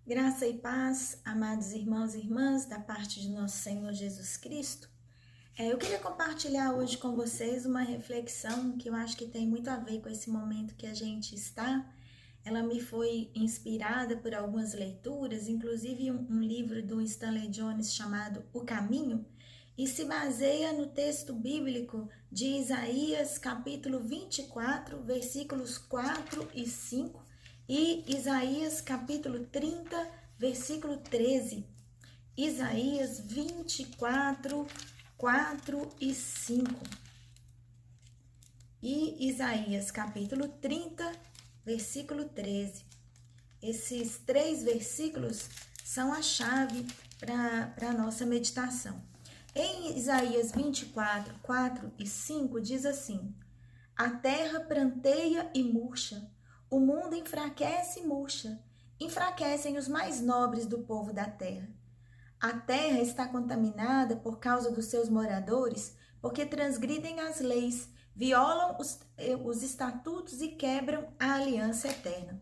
Graça e paz, amados irmãos e irmãs, da parte de nosso Senhor Jesus Cristo. Eu queria compartilhar hoje com vocês uma reflexão que eu acho que tem muito a ver com esse momento que a gente está. Ela me foi inspirada por algumas leituras, inclusive um livro do Stanley Jones chamado O Caminho, e se baseia no texto bíblico de Isaías, capítulo 24, versículos 4 e 5, e Isaías, capítulo 30, versículo 13. Isaías 24, 4 e 5. E Isaías, capítulo 30, versículo 13. Esses três versículos são a chave para a nossa meditação. Em Isaías 24, 4 e 5 diz assim: A terra pranteia e murcha, o mundo enfraquece e murcha, enfraquecem os mais nobres do povo da terra. A terra está contaminada por causa dos seus moradores, porque transgridem as leis, violam os estatutos e quebram a aliança eterna.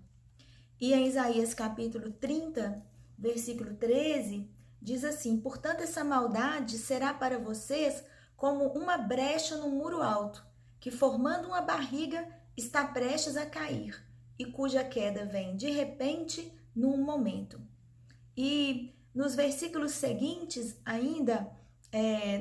E em Isaías capítulo 30, versículo 13, diz assim: Portanto, essa maldade será para vocês como uma brecha no muro alto, que formando uma barriga está prestes a cair, e cuja queda vem de repente num momento. E nos versículos seguintes, ainda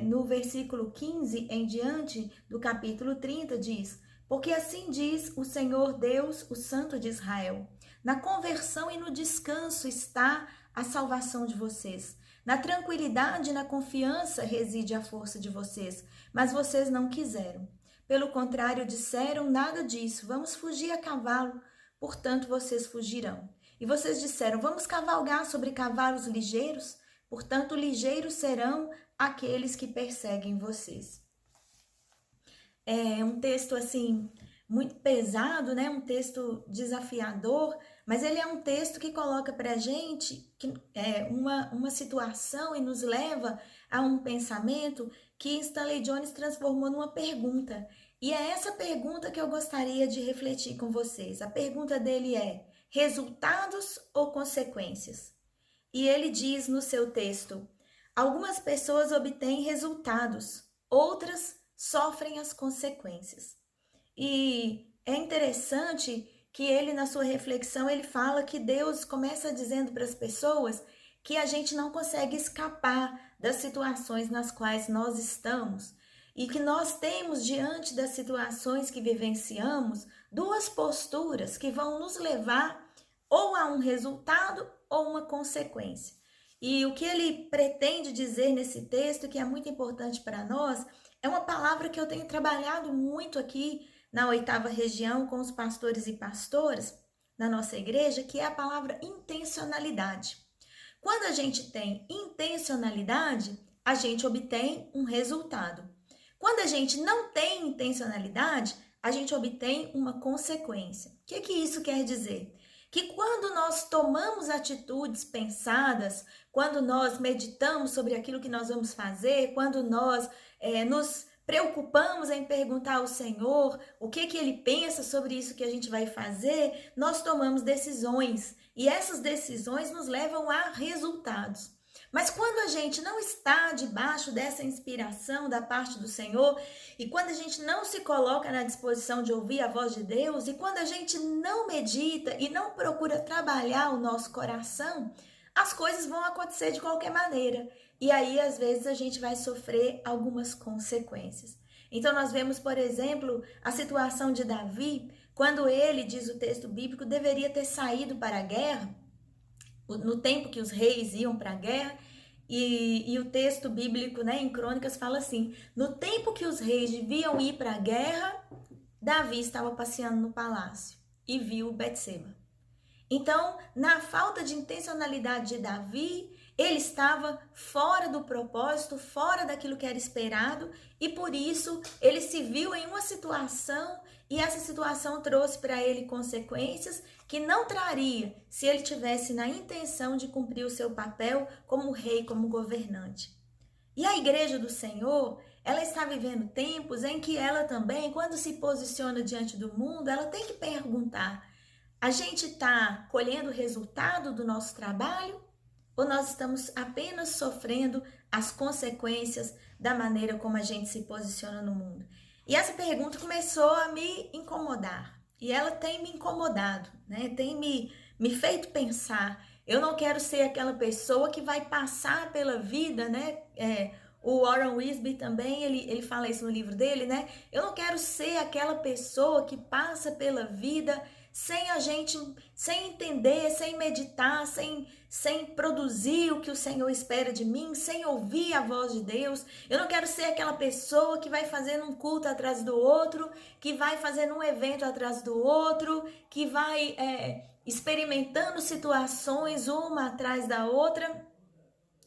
no versículo 15 em diante do capítulo 30, diz: Porque assim diz o Senhor Deus, o Santo de Israel: Na conversão e no descanso está a salvação de vocês. Na tranquilidade e na confiança reside a força de vocês, mas vocês não quiseram. Pelo contrário, disseram: Nada disso, vamos fugir a cavalo, portanto vocês fugirão. E vocês disseram: Vamos cavalgar sobre cavalos ligeiros, portanto ligeiros serão aqueles que perseguem vocês. É um texto assim muito pesado, né? Um texto desafiador, mas ele é um texto que coloca para a gente uma situação e nos leva a um pensamento que Stanley Jones transformou numa pergunta. E é essa pergunta que eu gostaria de refletir com vocês. A pergunta dele é: resultados ou consequências? E ele diz no seu texto: algumas pessoas obtêm resultados, outras sofrem as consequências. E é interessante que ele, na sua reflexão, ele fala que Deus começa dizendo para as pessoas que a gente não consegue escapar das situações nas quais nós estamos e que nós temos, diante das situações que vivenciamos, duas posturas que vão nos levar ou a um resultado ou uma consequência. E o que ele pretende dizer nesse texto, que é muito importante para nós, é uma palavra que eu tenho trabalhado muito aqui na 8ª região com os pastores e pastoras na nossa igreja, que é a palavra intencionalidade. Quando a gente tem intencionalidade, a gente obtém um resultado. Quando a gente não tem intencionalidade, a gente obtém uma consequência. O que isso quer dizer? Que quando nós tomamos atitudes pensadas, quando nós meditamos sobre aquilo que nós vamos fazer, quando nós nos preocupamos em perguntar ao Senhor o que Ele pensa sobre isso que a gente vai fazer, nós tomamos decisões e essas decisões nos levam a resultados. Mas quando a gente não está debaixo dessa inspiração da parte do Senhor, e quando a gente não se coloca na disposição de ouvir a voz de Deus, e quando a gente não medita e não procura trabalhar o nosso coração, as coisas vão acontecer de qualquer maneira. E aí, às vezes, a gente vai sofrer algumas consequências. Então, nós vemos, por exemplo, a situação de Davi, quando ele, diz o texto bíblico, deveria ter saído para a guerra, no tempo que os reis iam para a guerra, e o texto bíblico, né, em Crônicas fala assim: no tempo que os reis deviam ir para a guerra, Davi estava passeando no palácio e viu Betseba. Então, na falta de intencionalidade de Davi, ele estava fora do propósito, fora daquilo que era esperado, e por isso ele se viu em uma situação, e essa situação trouxe para ele consequências que não traria se ele tivesse na intenção de cumprir o seu papel como rei, como governante. E a igreja do Senhor, ela está vivendo tempos em que ela também, quando se posiciona diante do mundo, ela tem que perguntar: A gente está colhendo o resultado do nosso trabalho ou nós estamos apenas sofrendo as consequências da maneira como a gente se posiciona no mundo? E essa pergunta começou a me incomodar. E ela tem me incomodado, né? Tem me feito pensar. Eu não quero ser aquela pessoa que vai passar pela vida, né? O Warren Wiersbe também, ele fala isso no livro dele, né? Eu não quero ser aquela pessoa que passa pela vida sem entender, sem meditar, sem produzir o que o Senhor espera de mim, sem ouvir a voz de Deus. Eu não quero ser aquela pessoa que vai fazendo um culto atrás do outro, que vai fazendo um evento atrás do outro, que vai experimentando situações uma atrás da outra,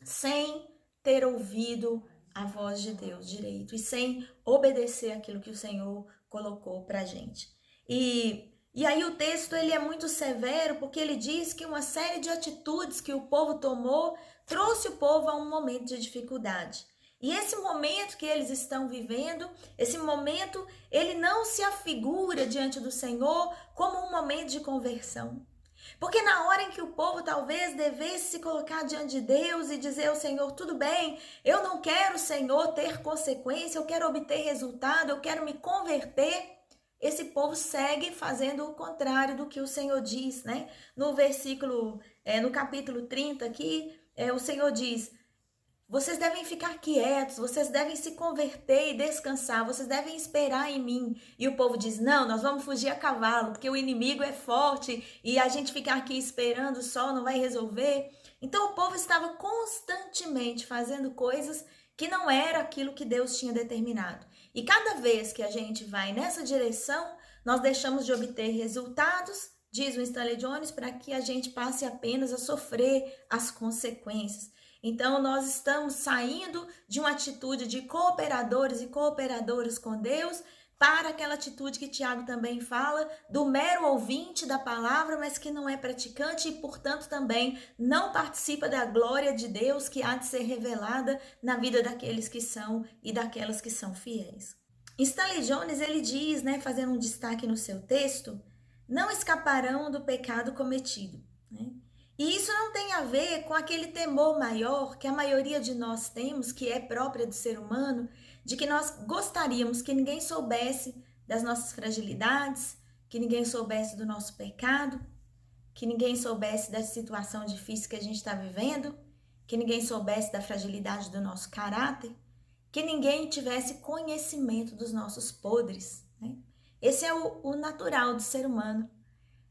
sem ter ouvido a voz de Deus direito e sem obedecer aquilo que o Senhor colocou pra gente. E aí o texto ele é muito severo porque ele diz que uma série de atitudes que o povo tomou trouxe o povo a um momento de dificuldade. E esse momento que eles estão vivendo, esse momento, ele não se afigura diante do Senhor como um momento de conversão. Porque na hora em que o povo talvez devesse se colocar diante de Deus e dizer ao Senhor, tudo bem, eu não quero, Senhor, ter consequência, eu quero obter resultado, eu quero me converter, esse povo segue fazendo o contrário do que o Senhor diz, né? No capítulo 30 aqui, o Senhor diz, vocês devem ficar quietos, vocês devem se converter e descansar, vocês devem esperar em mim. E o povo diz, não, nós vamos fugir a cavalo, porque o inimigo é forte e a gente ficar aqui esperando só não vai resolver. Então o povo estava constantemente fazendo coisas que não era aquilo que Deus tinha determinado. E cada vez que a gente vai nessa direção, nós deixamos de obter resultados, diz o Stanley Jones, para que a gente passe apenas a sofrer as consequências. Então, nós estamos saindo de uma atitude de cooperadores e cooperadoras com Deus para aquela atitude que Tiago também fala, do mero ouvinte da palavra, mas que não é praticante e, portanto, também não participa da glória de Deus que há de ser revelada na vida daqueles que são e daquelas que são fiéis. Stanley Jones, ele diz, né, fazendo um destaque no seu texto, não escaparão do pecado cometido, né? E isso não tem a ver com aquele temor maior que a maioria de nós temos, que é própria do ser humano, de que nós gostaríamos que ninguém soubesse das nossas fragilidades, que ninguém soubesse do nosso pecado, que ninguém soubesse da situação difícil que a gente está vivendo, que ninguém soubesse da fragilidade do nosso caráter, que ninguém tivesse conhecimento dos nossos podres, né? Esse é o natural do ser humano.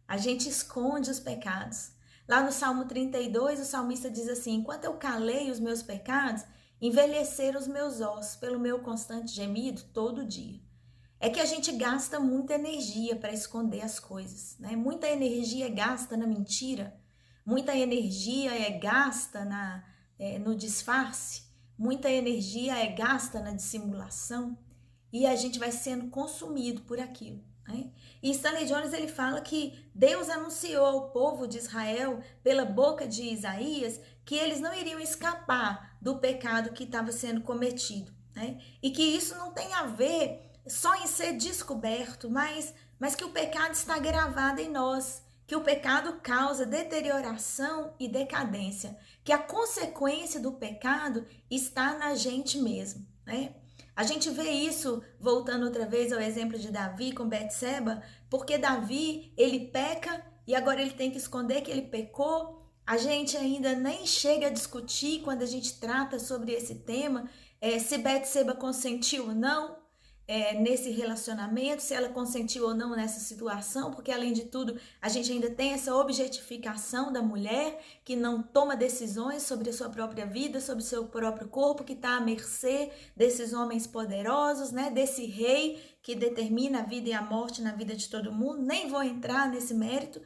A gente esconde os pecados. Lá no Salmo 32, o salmista diz assim, enquanto eu calei os meus pecados, envelheceram os meus ossos pelo meu constante gemido todo dia. É que a gente gasta muita energia para esconder as coisas, né? Muita energia é gasta na mentira, muita energia é gasta no disfarce, muita energia é gasta na dissimulação e a gente vai sendo consumido por aquilo. E Stanley Jones ele fala que Deus anunciou ao povo de Israel pela boca de Isaías que eles não iriam escapar do pecado que estava sendo cometido, né? E que isso não tem a ver só em ser descoberto, mas que o pecado está gravado em nós, que o pecado causa deterioração e decadência, que a consequência do pecado está na gente mesmo, né? A gente vê isso, voltando outra vez ao exemplo de Davi com Betseba, porque Davi, ele peca e agora ele tem que esconder que ele pecou. A gente ainda nem chega a discutir quando a gente trata sobre esse tema, se Betseba consentiu ou não nesse relacionamento, se ela consentiu ou não nessa situação, porque além de tudo, a gente ainda tem essa objetificação da mulher que não toma decisões sobre a sua própria vida, sobre o seu próprio corpo, que está à mercê desses homens poderosos, né? Desse rei que determina a vida e a morte na vida de todo mundo. Nem vou entrar nesse mérito.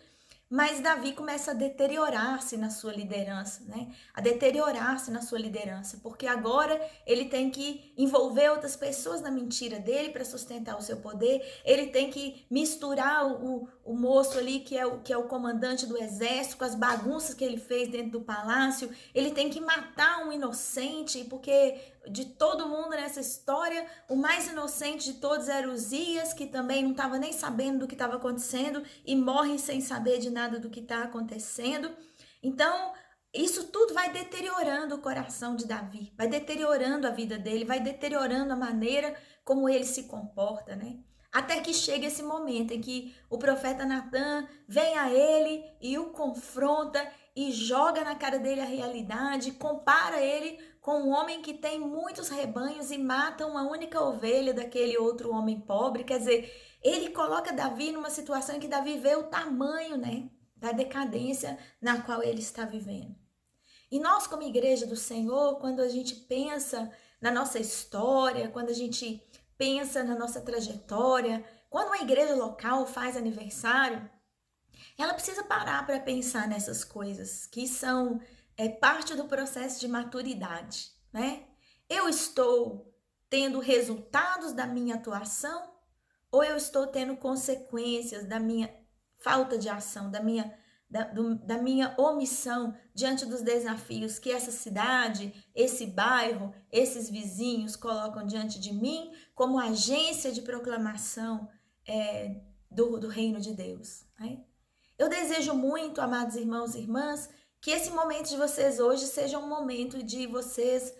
Mas Davi começa a deteriorar-se na sua liderança, né? A deteriorar-se na sua liderança, porque agora ele tem que envolver outras pessoas na mentira dele para sustentar o seu poder, ele tem que misturar o moço ali que é o comandante do exército com as bagunças que ele fez dentro do palácio, ele tem que matar um inocente, porque de todo mundo nessa história, o mais inocente de todos era Uzias, que também não estava nem sabendo do que estava acontecendo e morre sem saber de nada do que está acontecendo. Então, isso tudo vai deteriorando o coração de Davi, vai deteriorando a vida dele, vai deteriorando a maneira como ele se comporta, né? Até que chega esse momento em que o profeta Natan vem a ele e o confronta e joga na cara dele a realidade, compara ele com um homem que tem muitos rebanhos e mata uma única ovelha daquele outro homem pobre. Quer dizer, ele coloca Davi numa situação em que Davi vê o tamanho, né, da decadência na qual ele está vivendo. E nós, como igreja do Senhor, quando a gente pensa na nossa história, quando a gente pensa na nossa trajetória, quando uma igreja local faz aniversário, ela precisa parar para pensar nessas coisas que são parte do processo de maturidade, né? Eu estou tendo resultados da minha atuação ou eu estou tendo consequências da minha falta de ação, da minha omissão diante dos desafios que essa cidade, esse bairro, esses vizinhos colocam diante de mim como agência de proclamação do reino de Deus, né? Eu desejo muito, amados irmãos e irmãs, que esse momento de vocês hoje seja um momento de vocês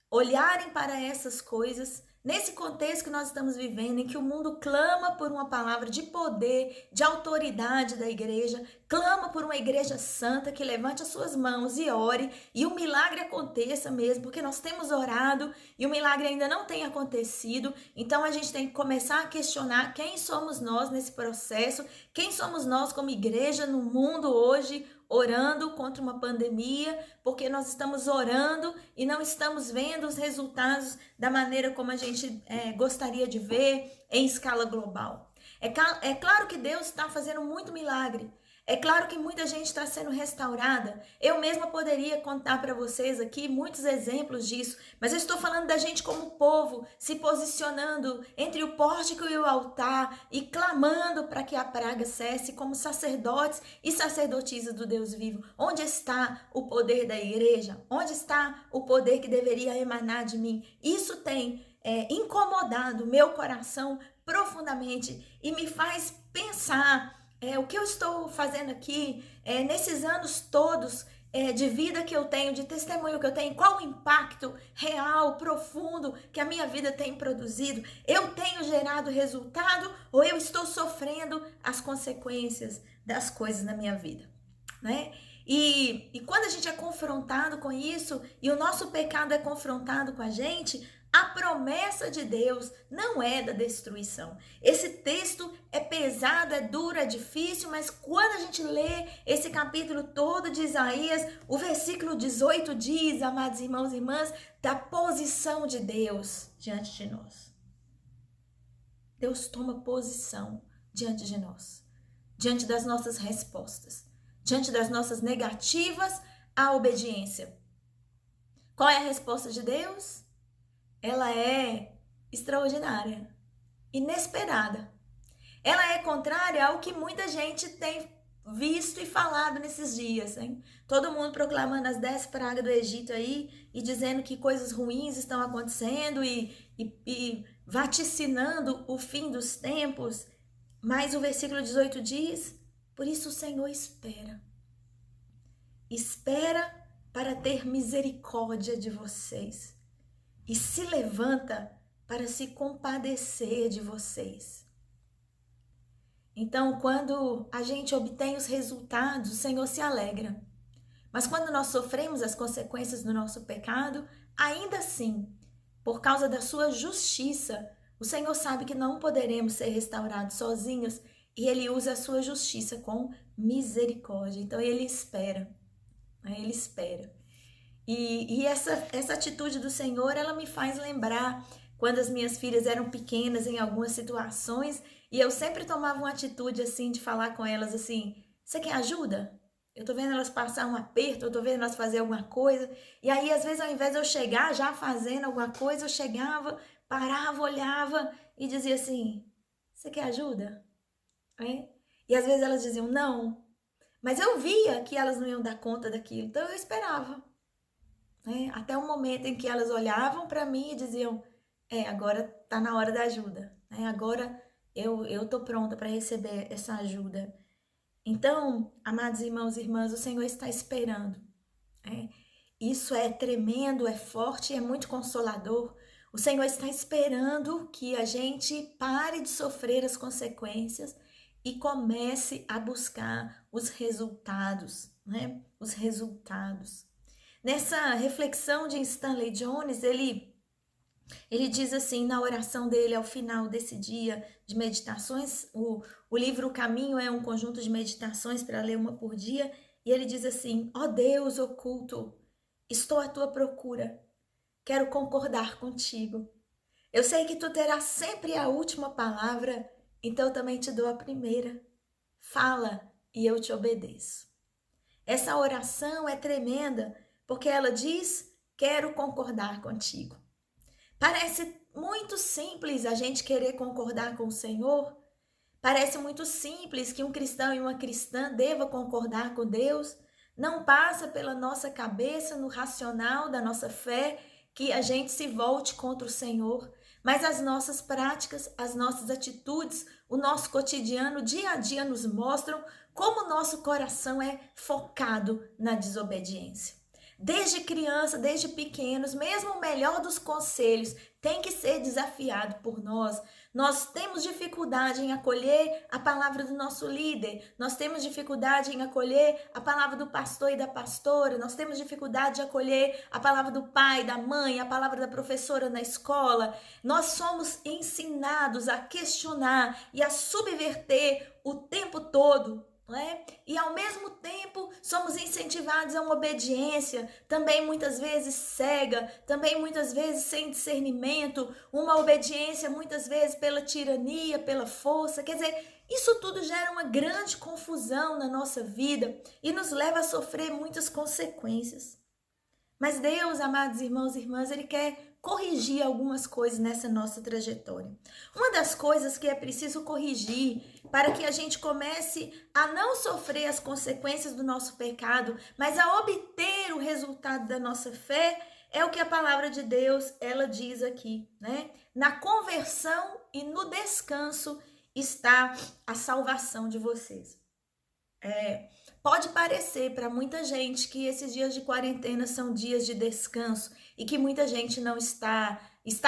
olharem para essas coisas, nesse contexto que nós estamos vivendo, em que o mundo clama por uma palavra de poder, de autoridade da igreja, clama por uma igreja santa que levante as suas mãos e ore, e o milagre aconteça mesmo, porque nós temos orado e o milagre ainda não tem acontecido. Então a gente tem que começar a questionar quem somos nós nesse processo, quem somos nós como igreja no mundo hoje, orando contra uma pandemia, porque nós estamos orando e não estamos vendo os resultados da maneira como a gente gostaria de ver em escala global. É claro que Deus está fazendo muito milagre. É claro que muita gente está sendo restaurada. Eu mesma poderia contar para vocês aqui muitos exemplos disso, mas eu estou falando da gente como povo, se posicionando entre o pórtico e o altar e clamando para que a praga cesse como sacerdotes e sacerdotisas do Deus vivo. Onde está o poder da igreja? Onde está o poder que deveria emanar de mim? Isso tem incomodado meu coração profundamente e me faz pensar o que eu estou fazendo aqui, nesses anos todos de vida que eu tenho, de testemunho que eu tenho, qual o impacto real, profundo que a minha vida tem produzido? Eu tenho gerado resultado ou eu estou sofrendo as consequências das coisas na minha vida, né? E quando a gente é confrontado com isso, e o nosso pecado é confrontado com a gente, a promessa de Deus não é da destruição. Esse texto é pesado, é duro, é difícil, mas quando a gente lê esse capítulo todo de Isaías, o versículo 18 diz, amados irmãos e irmãs, da posição de Deus diante de nós. Deus toma posição diante de nós, diante das nossas respostas, diante das nossas negativas à obediência. Qual é a resposta de Deus? Ela é extraordinária, inesperada. Ela é contrária ao que muita gente tem visto e falado nesses dias, hein? Todo mundo proclamando as 10 pragas do Egito aí e dizendo que coisas ruins estão acontecendo e vaticinando o fim dos tempos. Mas o versículo 18 diz, por isso o Senhor espera. Espera para ter misericórdia de vocês. E se levanta para se compadecer de vocês. Então, quando a gente obtém os resultados, o Senhor se alegra. Mas quando nós sofremos as consequências do nosso pecado, ainda assim, por causa da sua justiça, o Senhor sabe que não poderemos ser restaurados sozinhos e Ele usa a sua justiça com misericórdia. Então, Ele espera. Ele espera. E essa atitude do Senhor, ela me faz lembrar quando as minhas filhas eram pequenas em algumas situações e eu sempre tomava uma atitude assim de falar com elas assim, você quer ajuda? Eu tô vendo elas passar um aperto, eu tô vendo elas fazer alguma coisa e aí às vezes ao invés de eu chegar já fazendo alguma coisa, eu chegava, parava, olhava e dizia assim, você quer ajuda? E às vezes elas diziam não, mas eu via que elas não iam dar conta daquilo, então eu esperava. né? Até o momento em que elas olhavam para mim e diziam: agora tá na hora da ajuda, né? Agora eu tô pronta para receber essa ajuda. Então, amados irmãos e irmãs, o Senhor está esperando, né? Isso é tremendo, é forte, é muito consolador. O Senhor está esperando que a gente pare de sofrer as consequências e comece a buscar os resultados, né? Os resultados. Nessa reflexão de Stanley Jones, ele diz assim, na oração dele ao final desse dia de meditações, o livro O Caminho é um conjunto de meditações para ler uma por dia, e ele diz assim: ó Deus oculto, estou à tua procura, quero concordar contigo. Eu sei que tu terás sempre a última palavra, então eu também te dou a primeira. Fala e eu te obedeço. Essa oração é tremenda, porque ela diz: quero concordar contigo. Parece muito simples a gente querer concordar com o Senhor. Parece muito simples que um cristão e uma cristã deva concordar com Deus. Não passa pela nossa cabeça, no racional da nossa fé, que a gente se volte contra o Senhor. Mas as nossas práticas, as nossas atitudes, o nosso cotidiano, dia a dia nos mostram como o nosso coração é focado na desobediência. Desde criança, desde pequenos, mesmo o melhor dos conselhos tem que ser desafiado por nós. Nós temos dificuldade em acolher a palavra do nosso líder, nós temos dificuldade em acolher a palavra do pastor e da pastora, nós temos dificuldade de acolher a palavra do pai, da mãe, a palavra da professora na escola. Nós somos ensinados a questionar e a subverter o tempo todo. E ao mesmo tempo somos incentivados a uma obediência, também muitas vezes cega, também muitas vezes sem discernimento, uma obediência muitas vezes pela tirania, pela força. Quer dizer, isso tudo gera uma grande confusão na nossa vida e nos leva a sofrer muitas consequências. Mas Deus, amados irmãos e irmãs, Ele quer corrigir algumas coisas nessa nossa trajetória. Uma das coisas que é preciso corrigir para que a gente comece a não sofrer as consequências do nosso pecado, mas a obter o resultado da nossa fé, é o que a palavra de Deus, ela diz aqui, né? Na conversão e no descanso está a salvação de vocês. Pode parecer para muita gente que esses dias de quarentena são dias de descanso e que muita gente não está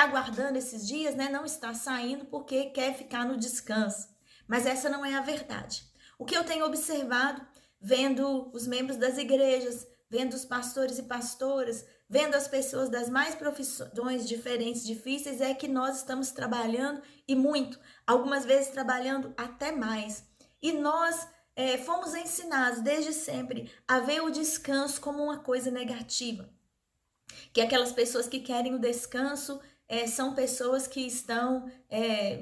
guardando esses dias, né? Não está saindo porque quer ficar no descanso. Mas essa não é a verdade. O que eu tenho observado, vendo os membros das igrejas, vendo os pastores e pastoras, vendo as pessoas das mais profissões diferentes, difíceis, é que nós estamos trabalhando e muito, algumas vezes trabalhando até mais. E nós fomos ensinados desde sempre a ver o descanso como uma coisa negativa. Que aquelas pessoas que querem o descanso são pessoas que estão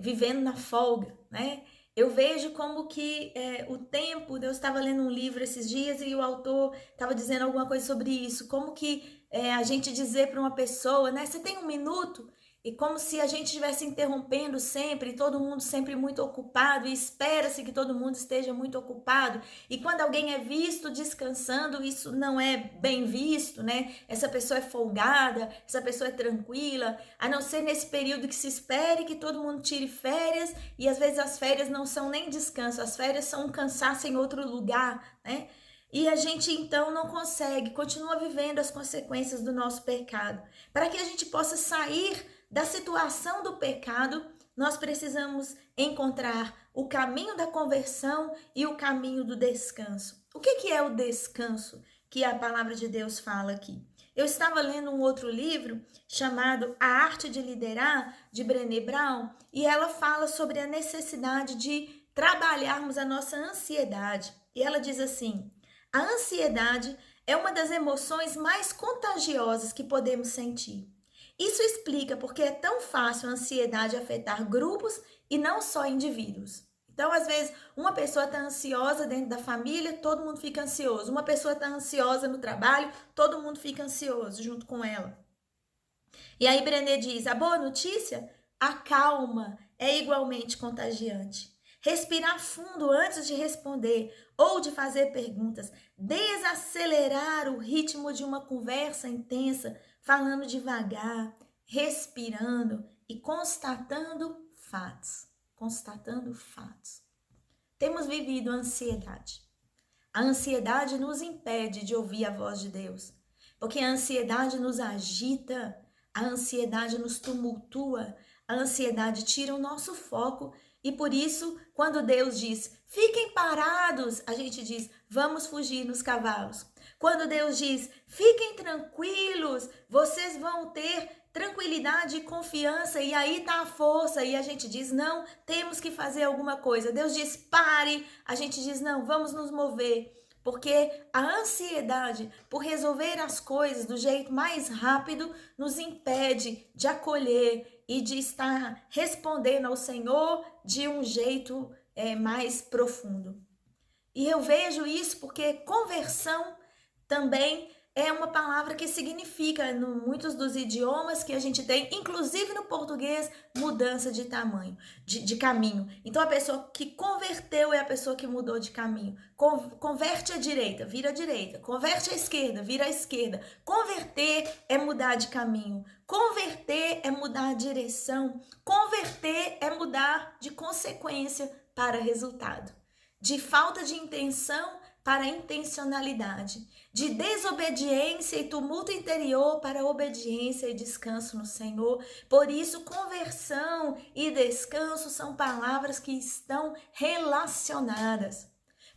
vivendo na folga, né? Eu vejo como que o tempo, eu estava lendo um livro esses dias e o autor estava dizendo alguma coisa sobre isso, como que a gente dizer para uma pessoa, né, você tem um minuto? E como se a gente estivesse interrompendo sempre, todo mundo sempre muito ocupado, e espera-se que todo mundo esteja muito ocupado. E quando alguém é visto descansando, isso não é bem visto, né? Essa pessoa é folgada, essa pessoa é tranquila, a não ser nesse período que se espere que todo mundo tire férias, e às vezes as férias não são nem descanso, as férias são um cansaço em outro lugar, né? E a gente então não consegue, continua vivendo as consequências do nosso pecado. Para que a gente possa sair da situação do pecado, nós precisamos encontrar o caminho da conversão e o caminho do descanso. O que é o descanso que a palavra de Deus fala aqui? Eu estava lendo um outro livro chamado A Arte de Liderar, de Brené Brown, e ela fala sobre a necessidade de trabalharmos a nossa ansiedade. E ela diz assim: a ansiedade é uma das emoções mais contagiosas que podemos sentir. Isso explica porque é tão fácil a ansiedade afetar grupos e não só indivíduos. Então, às vezes, uma pessoa está ansiosa dentro da família, todo mundo fica ansioso. Uma pessoa está ansiosa no trabalho, todo mundo fica ansioso junto com ela. E aí Brené diz, a boa notícia, a calma é igualmente contagiante. respirar fundo antes de responder ou de fazer perguntas, desacelerar o ritmo de uma conversa intensa, falando devagar, respirando e constatando fatos. Constatando fatos. Temos vivido a ansiedade. A ansiedade nos impede de ouvir a voz de Deus, porque a ansiedade nos agita, a ansiedade nos tumultua, a ansiedade tira o nosso foco e por isso, quando Deus diz, fiquem parados, a gente diz, vamos fugir nos cavalos. Quando Deus diz, fiquem tranquilos, vocês vão ter tranquilidade e confiança, e aí tá a força, e a gente diz, não, temos que fazer alguma coisa. Deus diz, pare, a gente diz, não, vamos nos mover. Porque a ansiedade por resolver as coisas do jeito mais rápido nos impede de acolher e de estar respondendo ao Senhor de um jeito mais profundo. E eu vejo isso porque conversão também é uma palavra que significa, em muitos dos idiomas que a gente tem, inclusive no português, mudança de tamanho, de caminho. Então, a pessoa que converteu é a pessoa que mudou de caminho. Converte à direita, vira à direita. Converte à esquerda, vira à esquerda. Converter é mudar de caminho. Converter é mudar a direção. Converter é mudar de consequência para resultado. De falta de intenção para intencionalidade, de desobediência e tumulto interior para obediência e descanso no Senhor. Por isso, conversão e descanso são palavras que estão relacionadas.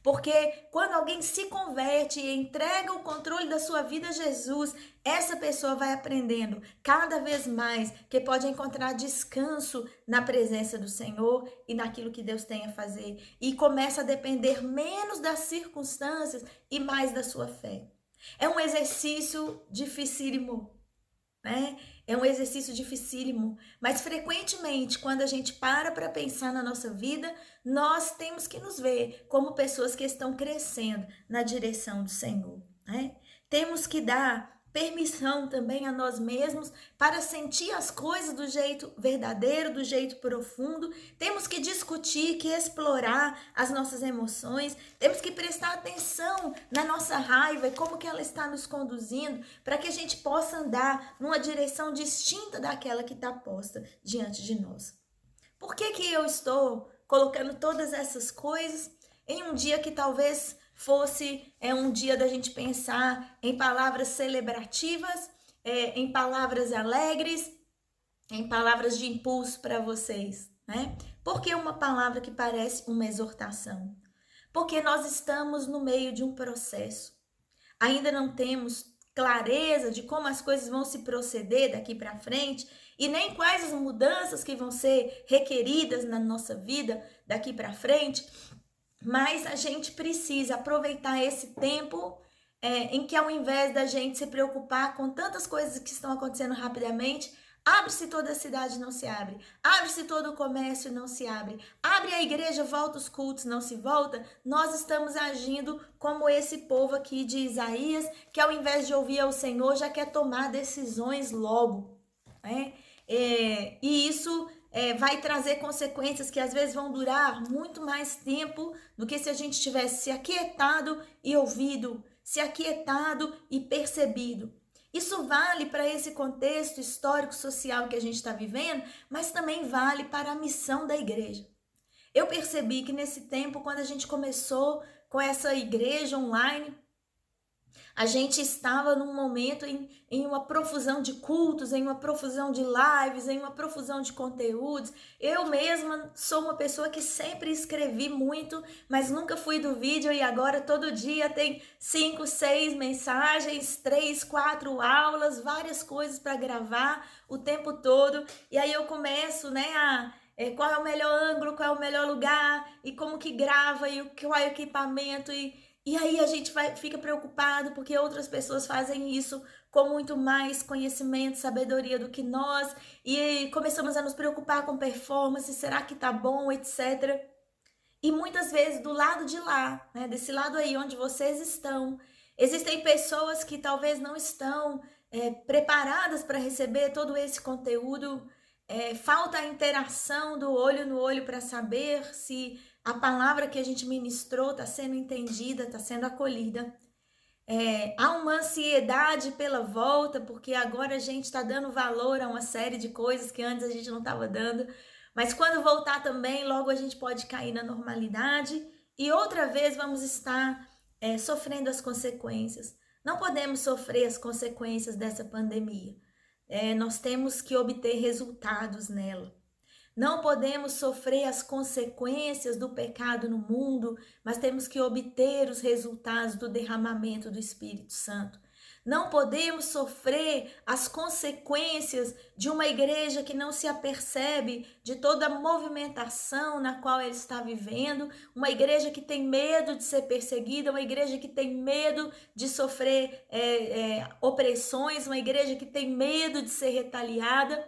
Porque quando alguém se converte e entrega o controle da sua vida a Jesus, essa pessoa vai aprendendo cada vez mais que pode encontrar descanso na presença do Senhor e naquilo que Deus tem a fazer. E começa a depender menos das circunstâncias e mais da sua fé. É um exercício dificílimo, né? É um exercício dificílimo, mas frequentemente, quando a gente para pensar na nossa vida, nós temos que nos ver como pessoas que estão crescendo na direção do Senhor, né? Temos que dar permissão também a nós mesmos para sentir as coisas do jeito verdadeiro, do jeito profundo. Temos que discutir, que explorar as nossas emoções. Temos que prestar atenção na nossa raiva e como que ela está nos conduzindo para que a gente possa andar numa direção distinta daquela que está posta diante de nós. Por que que eu estou colocando todas essas coisas em um dia que talvez fosse um dia da gente pensar em palavras celebrativas, em palavras alegres, em palavras de impulso para vocês, né? Por que uma palavra que parece uma exortação? Porque nós estamos no meio de um processo. Ainda não temos clareza de como as coisas vão se proceder daqui para frente e nem quais as mudanças que vão ser requeridas na nossa vida daqui para frente. Mas a gente precisa aproveitar esse tempo em que, ao invés da gente se preocupar com tantas coisas que estão acontecendo rapidamente, abre-se toda a cidade, não se abre. Abre-se todo o comércio, não se abre. Abre a igreja, volta os cultos, não se volta. Nós estamos agindo como esse povo aqui de Isaías, que ao invés de ouvir ao Senhor, já quer tomar decisões logo, né? E isso vai trazer consequências que às vezes vão durar muito mais tempo do que se a gente tivesse se aquietado e ouvido, se aquietado e percebido. Isso vale para esse contexto histórico, social que a gente está vivendo, mas também vale para a missão da igreja. Eu percebi que nesse tempo, quando a gente começou com essa igreja online, a gente estava num momento em uma profusão de cultos, em uma profusão de lives, em uma profusão de conteúdos. Eu mesma sou uma pessoa que sempre escrevi muito, mas nunca fui do vídeo e agora todo dia tem 5, 6 mensagens, 3, 4 aulas, várias coisas para gravar o tempo todo. E aí eu começo, né, qual é o melhor ângulo, qual é o melhor lugar, e como que grava, e qual é o equipamento, e aí a gente fica preocupado porque outras pessoas fazem isso com muito mais conhecimento, sabedoria do que nós, e começamos a nos preocupar com performance, será que tá bom, etc. E muitas vezes do lado de lá, né, desse lado aí onde vocês estão, existem pessoas que talvez não estão preparadas para receber todo esse conteúdo. Falta a interação do olho no olho para saber se a palavra que a gente ministrou está sendo entendida, está sendo acolhida. Há uma ansiedade pela volta, porque agora a gente está dando valor a uma série de coisas que antes a gente não estava dando. Mas quando voltar também, logo a gente pode cair na normalidade e outra vez vamos estar sofrendo as consequências. Não podemos sofrer as consequências dessa pandemia. Nós temos que obter resultados nela. Não podemos sofrer as consequências do pecado no mundo, mas temos que obter os resultados do derramamento do Espírito Santo. Não podemos sofrer as consequências de uma igreja que não se apercebe de toda a movimentação na qual ela está vivendo, uma igreja que tem medo de ser perseguida, uma igreja que tem medo de sofrer opressões, uma igreja que tem medo de ser retaliada,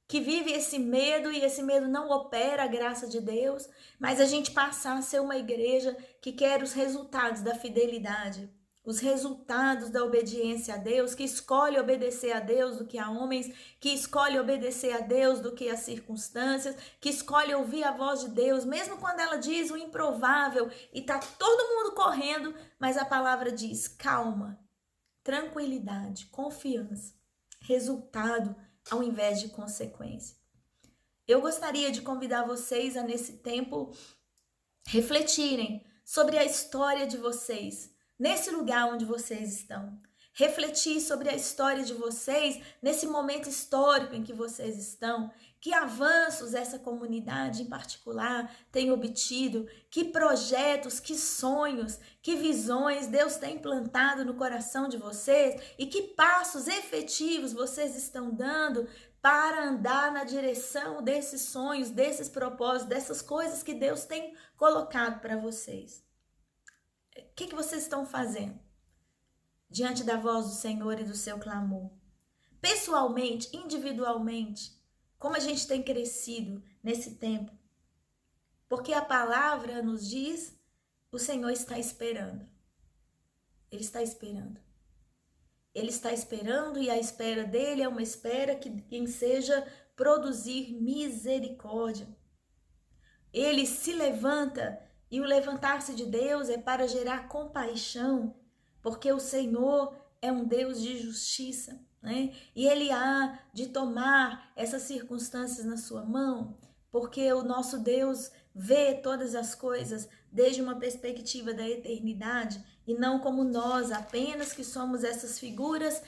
que vive esse medo e esse medo não opera a graça de Deus, mas a gente passar a ser uma igreja que quer os resultados da fidelidade, os resultados da obediência a Deus, que escolhe obedecer a Deus do que a homens, que escolhe obedecer a Deus do que as circunstâncias, que escolhe ouvir a voz de Deus, mesmo quando ela diz o improvável e tá todo mundo correndo, mas a palavra diz calma, tranquilidade, confiança, resultado ao invés de consequência. Eu gostaria de convidar vocês a, nesse tempo, refletirem sobre a história de vocês, nesse lugar onde vocês estão. Refletir sobre a história de vocês, nesse momento histórico em que vocês estão. Que avanços essa comunidade em particular tem obtido, que projetos, que sonhos, que visões Deus tem plantado no coração de vocês e que passos efetivos vocês estão dando para andar na direção desses sonhos, desses propósitos, dessas coisas que Deus tem colocado para vocês. O que vocês estão fazendo diante da voz do Senhor e do seu clamor? Pessoalmente, individualmente, como a gente tem crescido nesse tempo? Porque a palavra nos diz, o Senhor está esperando. Ele está esperando. Ele está esperando e a espera dele é uma espera que enseja produzir misericórdia. Ele se levanta e o levantar-se de Deus é para gerar compaixão, porque o Senhor é um Deus de justiça, né? E Ele há de tomar essas circunstâncias na sua mão, porque o nosso Deus vê todas as coisas desde uma perspectiva da eternidade e não como nós, apenas que somos essas figuras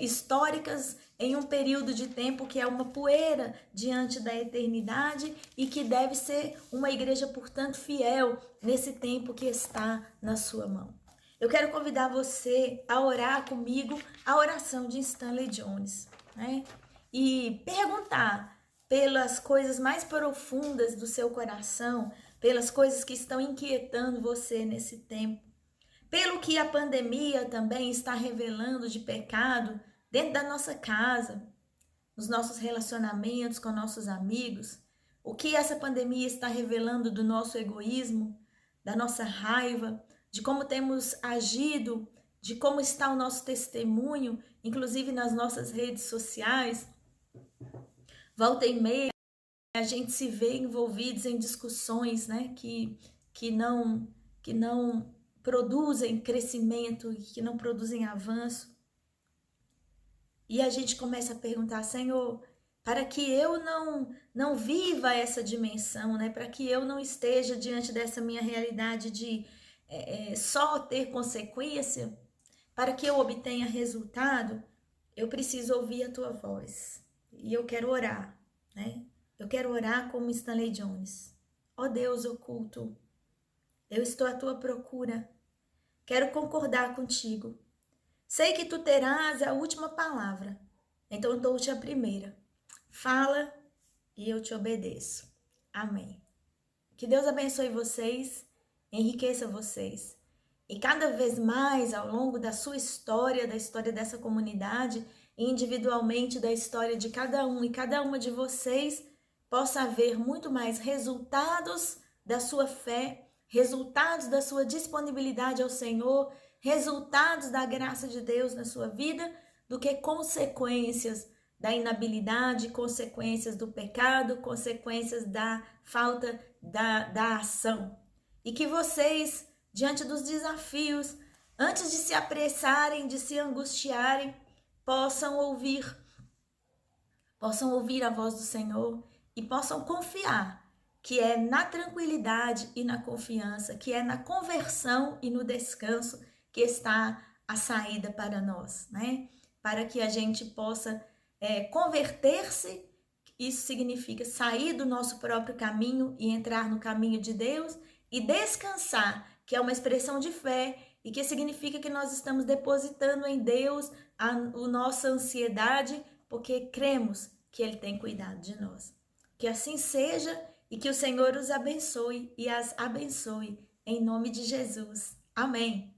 históricas em um período de tempo que é uma poeira diante da eternidade e que deve ser uma igreja, portanto, fiel nesse tempo que está na sua mão. Eu quero convidar você a orar comigo a oração de Stanley Jones, né? E perguntar pelas coisas mais profundas do seu coração, pelas coisas que estão inquietando você nesse tempo, pelo que a pandemia também está revelando de pecado dentro da nossa casa, nos nossos relacionamentos com nossos amigos, o que essa pandemia está revelando do nosso egoísmo, da nossa raiva, de como temos agido, de como está o nosso testemunho, inclusive nas nossas redes sociais. Volta e meia, a gente se vê envolvidos em discussões, né, que não produzem crescimento, que não produzem avanço. E a gente começa a perguntar, Senhor, para que eu não viva essa dimensão, né, para que eu não esteja diante dessa minha realidade de só ter consequência, para que eu obtenha resultado, eu preciso ouvir a tua voz. E eu quero orar, né? Eu quero orar como Stanley Jones. Ó Deus oculto, eu estou à tua procura. Quero concordar contigo. Sei que tu terás a última palavra, então eu dou-te a primeira. Fala e eu te obedeço. Amém. Que Deus abençoe vocês, enriqueça vocês. E cada vez mais, ao longo da sua história, da história dessa comunidade, individualmente da história de cada um e cada uma de vocês, possa haver muito mais resultados da sua fé, resultados da sua disponibilidade ao Senhor, resultados da graça de Deus na sua vida, do que consequências da inabilidade, consequências do pecado, consequências da falta da ação. E que vocês, diante dos desafios, antes de se apressarem, de se angustiarem, possam ouvir a voz do Senhor e possam confiar que é na tranquilidade e na confiança, que é na conversão e no descanso que está a saída para nós, né? Para que a gente possa converter-se. Isso significa sair do nosso próprio caminho e entrar no caminho de Deus, e descansar, que é uma expressão de fé e que significa que nós estamos depositando em Deus a nossa ansiedade, porque cremos que Ele tem cuidado de nós. Que assim seja e que o Senhor os abençoe e as abençoe, em nome de Jesus. Amém.